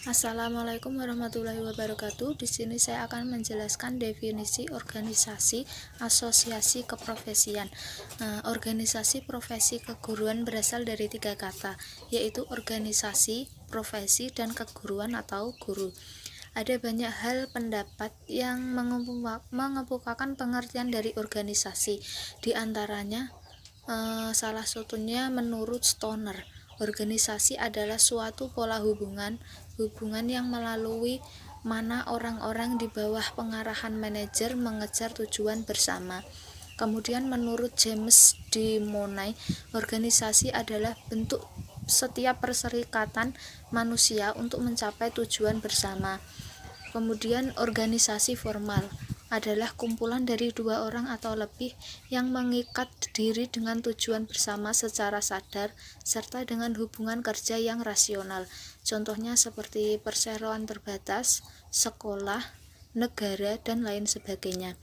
Assalamualaikum warahmatullahi wabarakatuh. Di sini saya akan menjelaskan definisi organisasi asosiasi keprofesian. Organisasi profesi keguruan berasal dari 3 kata, yaitu organisasi, profesi, dan keguruan atau guru. Ada banyak hal pendapat yang mengemukakan pengertian dari organisasi. Di antaranya salah satunya menurut Stoner, organisasi adalah suatu pola hubungan yang melalui mana orang-orang di bawah pengarahan manajer mengejar tujuan bersama. Kemudian menurut James D. Money, organisasi adalah bentuk setiap perserikatan manusia untuk mencapai tujuan bersama. Kemudian organisasi formal adalah kumpulan dari 2 orang atau lebih yang mengikat diri dengan tujuan bersama secara sadar serta dengan hubungan kerja yang rasional. Contohnya seperti perseroan terbatas, sekolah, negara, dan lain sebagainya.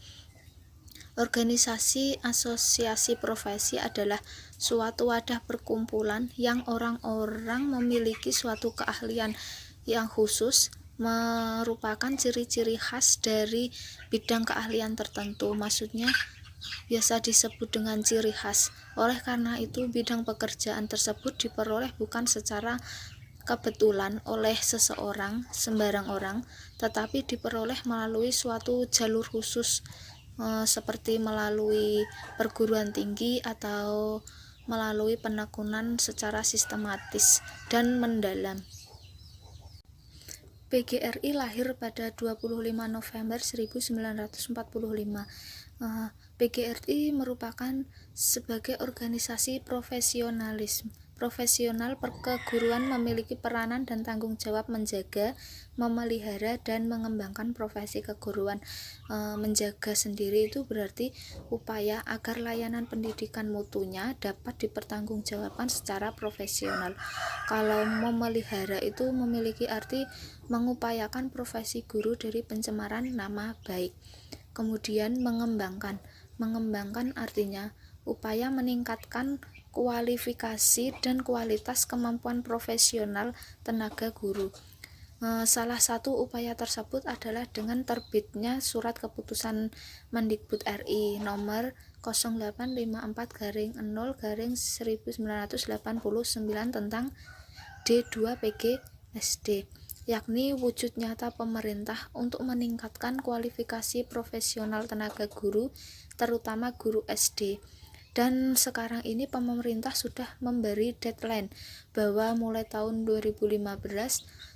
Organisasi asosiasi profesi adalah suatu wadah perkumpulan yang orang-orang memiliki suatu keahlian yang khusus, merupakan ciri-ciri khas dari bidang keahlian tertentu. Maksudnya biasa disebut dengan ciri khas. Oleh karena itu, bidang pekerjaan tersebut diperoleh bukan secara kebetulan oleh sembarang orang, tetapi diperoleh melalui suatu jalur khusus, seperti melalui perguruan tinggi atau melalui penekunan secara sistematis dan mendalam. PGRI lahir pada 25 November 1945. PGRI merupakan sebagai organisasi profesional keguruan memiliki peranan dan tanggung jawab menjaga, memelihara, dan mengembangkan profesi keguruan. Menjaga sendiri itu berarti upaya agar layanan pendidikan mutunya dapat dipertanggungjawabkan secara profesional. Kalau memelihara itu memiliki arti mengupayakan profesi guru dari pencemaran nama baik. Kemudian mengembangkan artinya upaya meningkatkan kualifikasi dan kualitas kemampuan profesional tenaga guru. Salah satu upaya tersebut adalah dengan terbitnya Surat Keputusan Mendikbud RI nomor 0854/0/1989 tentang D2PG yakni wujud nyata pemerintah untuk meningkatkan kualifikasi profesional tenaga guru, terutama guru SD. Dan sekarang ini pemerintah sudah memberi deadline bahwa mulai tahun 2015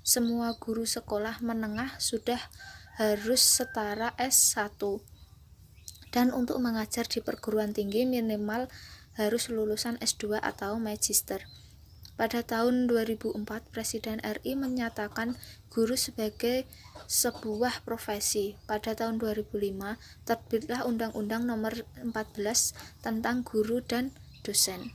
semua guru sekolah menengah sudah harus setara S1, dan untuk mengajar di perguruan tinggi minimal harus lulusan S2 atau magister. Pada tahun 2004, Presiden RI menyatakan guru sebagai sebuah profesi. Pada tahun 2005, terbitlah Undang-Undang Nomor 14 tentang Guru dan Dosen.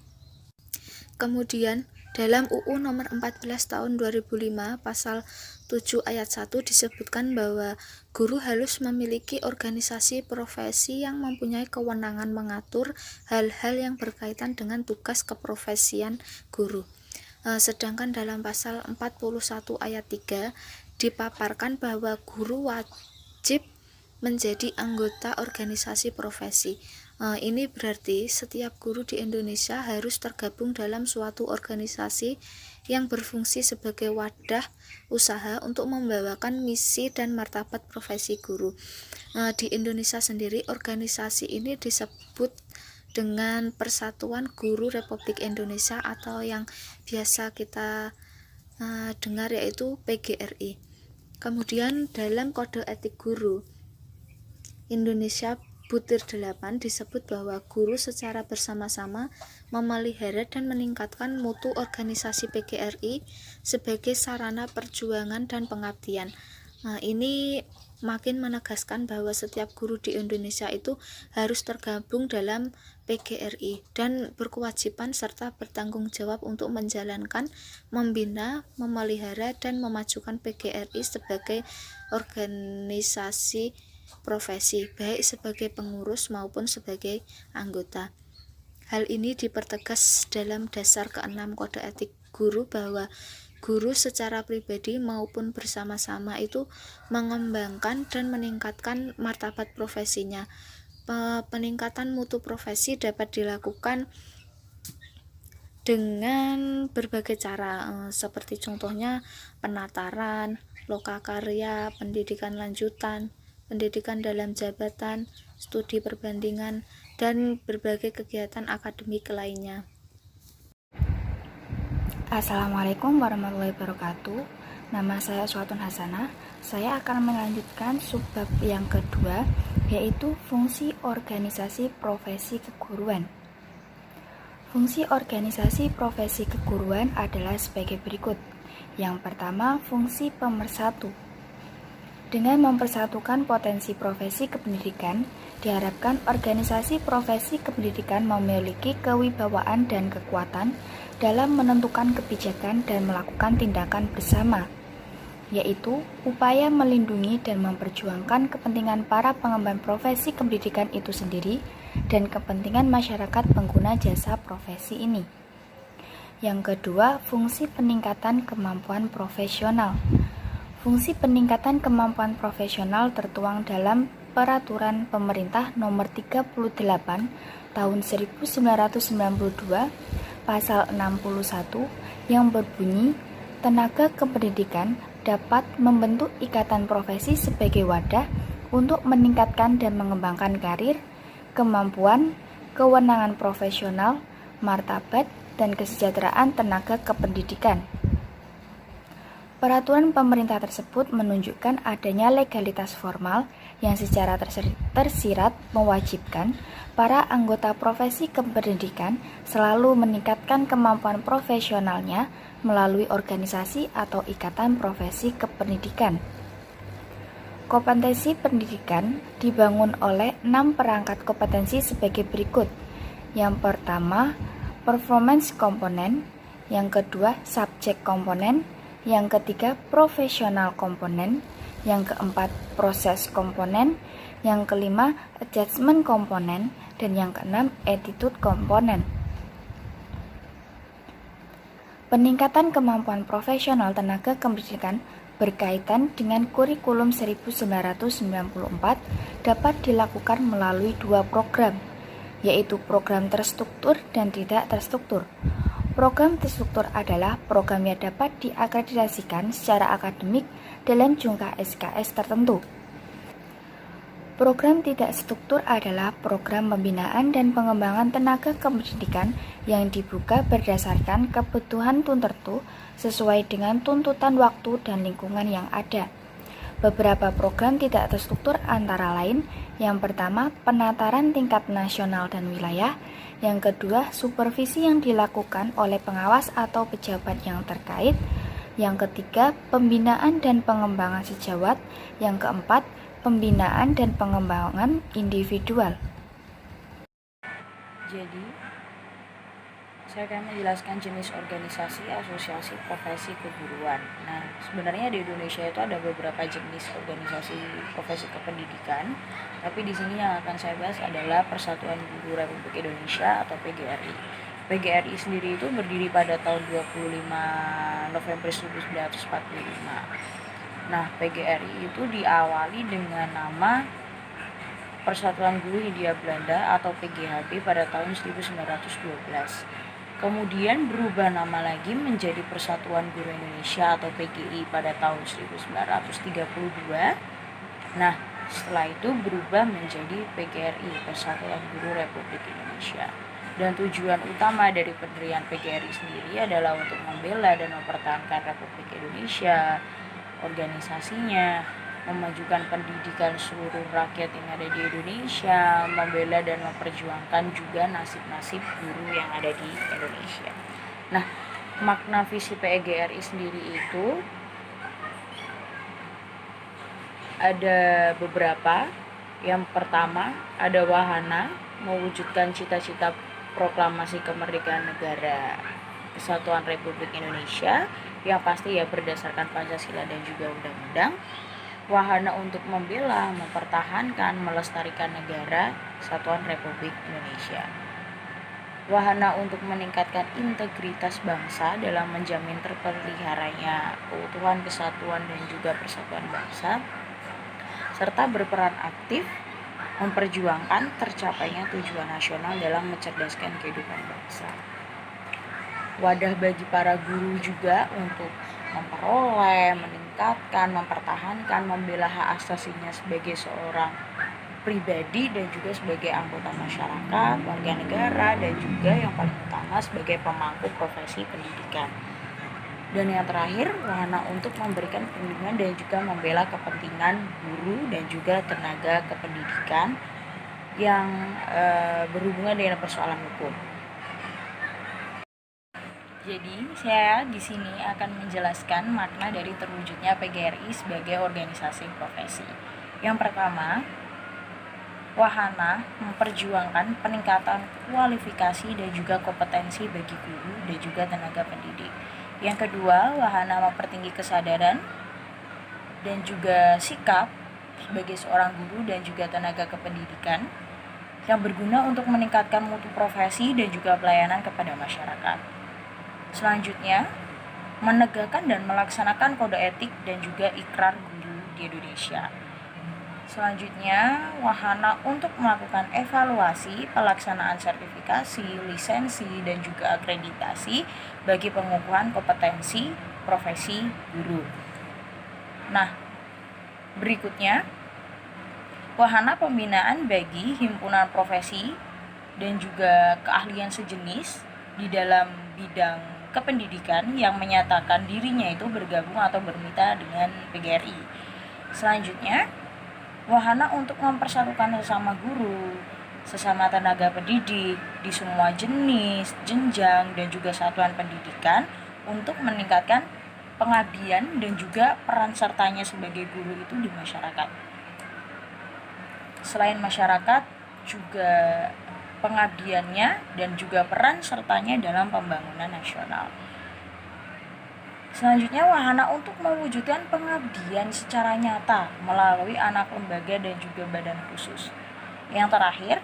Kemudian, dalam UU Nomor 14 Tahun 2005, Pasal 7 Ayat 1 disebutkan bahwa guru harus memiliki organisasi profesi yang mempunyai kewenangan mengatur hal-hal yang berkaitan dengan tugas keprofesian guru. Sedangkan dalam pasal 41 ayat 3 dipaparkan bahwa guru wajib menjadi anggota organisasi profesi. Ini berarti setiap guru di Indonesia harus tergabung dalam suatu organisasi yang berfungsi sebagai wadah usaha untuk membawakan misi dan martabat profesi guru. Di Indonesia sendiri organisasi ini disebut dengan Persatuan Guru Republik Indonesia atau yang biasa kita dengar yaitu PGRI. Kemudian dalam Kode Etik Guru Indonesia Butir 8 disebut bahwa guru secara bersama-sama memelihara dan meningkatkan mutu organisasi PGRI sebagai sarana perjuangan dan pengabdian. Ini makin menegaskan bahwa setiap guru di Indonesia itu harus tergabung dalam PGRI dan berkewajiban serta bertanggung jawab untuk menjalankan, membina, memelihara, dan memajukan PGRI sebagai organisasi profesi, baik sebagai pengurus maupun sebagai anggota. Hal ini dipertegas dalam dasar ke-6 Kode Etik Guru bahwa guru secara pribadi maupun bersama-sama itu mengembangkan dan meningkatkan martabat profesinya. Peningkatan mutu profesi dapat dilakukan dengan berbagai cara, seperti contohnya penataran, lokakarya, pendidikan lanjutan, pendidikan dalam jabatan, studi perbandingan, dan berbagai kegiatan akademik lainnya. Assalamualaikum warahmatullahi wabarakatuh. Nama saya Suatun Hasanah. Saya akan melanjutkan subbab yang kedua, yaitu fungsi organisasi profesi keguruan. Fungsi organisasi profesi keguruan adalah sebagai berikut. Yang pertama, fungsi pemersatu. Dengan mempersatukan potensi profesi kependidikan, diharapkan organisasi profesi kependidikan memiliki kewibawaan dan kekuatan dalam menentukan kebijakan dan melakukan tindakan bersama, yaitu upaya melindungi dan memperjuangkan kepentingan para pengemban profesi pendidikan itu sendiri dan kepentingan masyarakat pengguna jasa profesi ini. Yang kedua, fungsi peningkatan kemampuan profesional. Fungsi peningkatan kemampuan profesional tertuang dalam Peraturan Pemerintah Nomor 38 Tahun 1992 Pasal 61 yang berbunyi, tenaga kependidikan dapat membentuk ikatan profesi sebagai wadah untuk meningkatkan dan mengembangkan karir, kemampuan, kewenangan profesional, martabat, dan kesejahteraan tenaga kependidikan. Peraturan pemerintah tersebut menunjukkan adanya legalitas formal yang secara tersirat mewajibkan para anggota profesi kependidikan selalu meningkatkan kemampuan profesionalnya melalui organisasi atau ikatan profesi kependidikan. Kompetensi pendidikan dibangun oleh 6 perangkat kompetensi sebagai berikut. Yang pertama, performance komponen, yang kedua, subjek komponen, yang ketiga, profesional komponen, yang keempat, proses komponen, yang kelima, adjustment komponen, dan yang keenam, attitude komponen. Peningkatan kemampuan profesional tenaga kependidikan berkaitan dengan kurikulum 1994 dapat dilakukan melalui 2 program, yaitu program terstruktur dan tidak terstruktur. Program terstruktur adalah program yang dapat diakreditasikan secara akademik dalam jumlah SKS tertentu. Program tidak struktur adalah program pembinaan dan pengembangan tenaga kependidikan yang dibuka berdasarkan kebutuhan tertentu sesuai dengan tuntutan waktu dan lingkungan yang ada. Beberapa program tidak terstruktur antara lain, yang pertama, penataran tingkat nasional dan wilayah, yang kedua, supervisi yang dilakukan oleh pengawas atau pejabat yang terkait, yang ketiga, pembinaan dan pengembangan sejawat, yang keempat, pembinaan dan pengembangan individual. Jadi, saya akan menjelaskan jenis organisasi asosiasi profesi keguruan. Nah, sebenarnya di Indonesia itu ada beberapa jenis organisasi profesi kependidikan, tapi di sini yang akan saya bahas adalah Persatuan Guru Republik Indonesia atau PGRI. PGRI sendiri itu berdiri pada tahun 25 November 1945. Nah, PGRI itu diawali dengan nama Persatuan Guru Hindia Belanda atau PGHB pada tahun 1912. Kemudian berubah nama lagi menjadi Persatuan Guru Indonesia atau PGI pada tahun 1932. Nah, setelah itu berubah menjadi PGRI, Persatuan Guru Republik Indonesia. Dan tujuan utama dari pendirian PGRI sendiri adalah untuk membela dan mempertahankan Republik Indonesia, organisasinya, memajukan pendidikan seluruh rakyat yang ada di Indonesia, membela dan memperjuangkan juga nasib-nasib guru yang ada di Indonesia. Nah, makna visi PGRI sendiri itu ada beberapa. Yang pertama, ada wahana mewujudkan cita-cita proklamasi kemerdekaan negara Kesatuan Republik Indonesia yang pasti ya berdasarkan Pancasila dan juga undang-undang. Wahana untuk membela, mempertahankan, melestarikan negara Kesatuan Republik Indonesia. wahana untuk meningkatkan integritas bangsa dalam menjamin terpeliharanya keutuhan, kesatuan, dan juga persatuan bangsa, serta berperan aktif memperjuangkan tercapainya tujuan nasional dalam mencerdaskan kehidupan bangsa. Wadah bagi para guru juga untuk memperoleh, meningkatkan, mempertahankan, membela hak asasinya sebagai seorang pribadi dan juga sebagai anggota masyarakat, warga negara, dan juga yang paling utama sebagai pemangku profesi pendidikan. Dan yang terakhir, wahana untuk memberikan perlindungan dan juga membela kepentingan guru dan juga tenaga kependidikan yang berhubungan dengan persoalan hukum. Jadi, saya di sini akan menjelaskan makna dari terwujudnya PGRI sebagai organisasi profesi. Yang pertama, wahana memperjuangkan peningkatan kualifikasi dan juga kompetensi bagi guru dan juga tenaga pendidik. Yang kedua, wahana mempertinggi kesadaran dan juga sikap sebagai seorang guru dan juga tenaga kependidikan yang berguna untuk meningkatkan mutu profesi dan juga pelayanan kepada masyarakat. Selanjutnya, menegakkan dan melaksanakan kode etik dan juga ikrar guru di Indonesia. Selanjutnya, wahana untuk melakukan evaluasi pelaksanaan sertifikasi, lisensi, dan juga akreditasi bagi pengukuhan kompetensi profesi guru. Nah, berikutnya, wahana pembinaan bagi himpunan profesi dan juga keahlian sejenis di dalam bidang kependidikan yang menyatakan dirinya itu bergabung atau bermitra dengan PGRI. Selanjutnya, wahana untuk mempersatukan sesama guru, sesama tenaga pendidik di semua jenis, jenjang, dan juga satuan pendidikan untuk meningkatkan pengabdian dan juga peran sertanya sebagai guru itu di masyarakat. Selain masyarakat, juga pengabdiannya dan juga peran sertanya dalam pembangunan nasional. Selanjutnya, wahana untuk mewujudkan pengabdian secara nyata melalui anak lembaga dan juga badan khusus. Yang terakhir,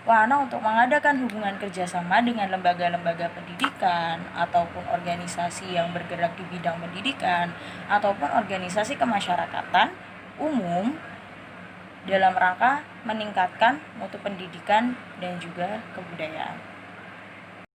wahana untuk mengadakan hubungan kerjasama dengan lembaga-lembaga pendidikan ataupun organisasi yang bergerak di bidang pendidikan ataupun organisasi kemasyarakatan umum dalam rangka meningkatkan mutu pendidikan dan juga kebudayaan.